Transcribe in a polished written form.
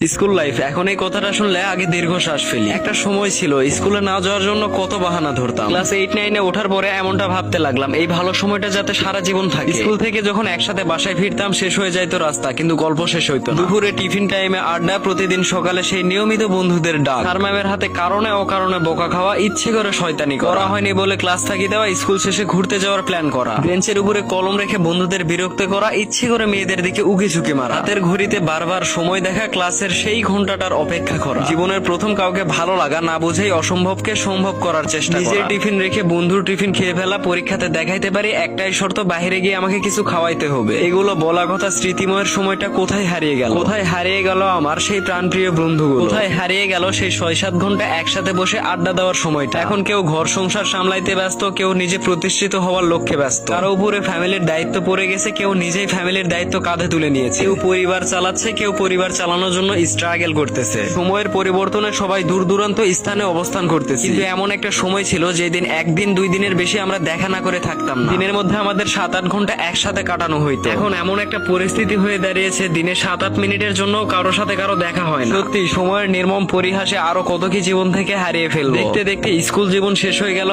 School life, এখন এই কথাটা শুনলে আগে দীর্ঘশ্বাস ফেলি। একটা সময় ছিল স্কুলে না যাওয়ার জন্য কত বাহানা ধরতাম। ক্লাস 8-9-এ ওঠার পরে এমনটা ভাবতে লাগলাম, এই ভালো সময়টা যাতে সারা জীবন থাকে। স্কুল থেকে যখন একসাথে বাসায় ফিরতাম, শেষ হয়ে যাইতো রাস্তা, কিন্তু গল্প শেষ হইতো না। দুপুরে টিফিন টাইমে আড্ডা, প্রতিদিন সকালে সেই নিয়মিত বন্ধুদের ডাক, স্যার ম্যামের হাতে কারণে অকারণে বোকা খাওয়া, ইচ্ছে করে শয়তানি করা হয়নি বলে ক্লাস থাকি দেওয়া, স্কুল শেষে ঘুরতে যাওয়ার প্ল্যান করা, বেঞ্চের উপরে কলম রেখে বন্ধুদের বিরক্ত করা, ইচ্ছে করে মেয়েদের দিকে উকি ঝুঁকি মারা, হাতের ঘড়িতে বারবার সময় দেখা, ক্লাসের সেই ঘন্টাটার অপেক্ষা করা, জীবনের প্রথম কাউকে ভালো লাগা না বুঝেই অসম্ভবকে সম্ভব করার চেষ্টা, নিজের টিফিন রেখে বন্ধুর টিফিন খেয়ে ফেলা, পরীক্ষাতে দেখাইতে পারি একটাই শর্ত, বাইরে গিয়ে আমাকে কিছু খাওয়াইতে হবে। এগুলো বলা কথা, স্মৃতিময়ের সময়টা কোথায় হারিয়ে গেল? কোথায় হারিয়ে গেল আমার সেই প্রাণপ্রিয় বন্ধুগুলো? কোথায় হারিয়ে গেল সেই 6-7 ঘন্টা একসাথে বসে আড্ডা দেওয়ার সময়টা? এখন কেউ ঘর সংসার সামলাইতে ব্যস্ত, কেউ নিজে প্রতিষ্ঠিত হওয়ার লক্ষ্যে ব্যস্ত, কারো উপরে ফ্যামিলির দায়িত্ব পড়ে গেছে, কেউ নিজেই ফ্যামিলির দায়িত্ব কাঁধে তুলে নিয়েছে, কেউ পরিবার চালাচ্ছে, কেউ পরিবার চালানোর জন্য স্ট্রাগল করতেছে। সময়ের পরিবর্তনে সবাই দূর দূরান্ত স্থানে অবস্থান করতেছে, কিন্তু এমন একটা সময় ছিল যেদিন 1-2 দিনের বেশি আমরা দেখা না করে থাকতাম না। দিনের মধ্যে আমাদের 7-8 ঘন্টা একসাথে কাটানো হইতো। এখন এমন একটা পরিস্থিতি হয়ে দাঁড়িয়েছে, দিনে 7-8 মিনিটের জন্য কারোর সাথে কারো দেখা হয় না। সত্যি সময়ের নির্মম পরিহাসে আরো কত কি জীবন থেকে হারিয়ে ফেলবো। দেখতে দেখতে স্কুল জীবন শেষ হয়ে গেল।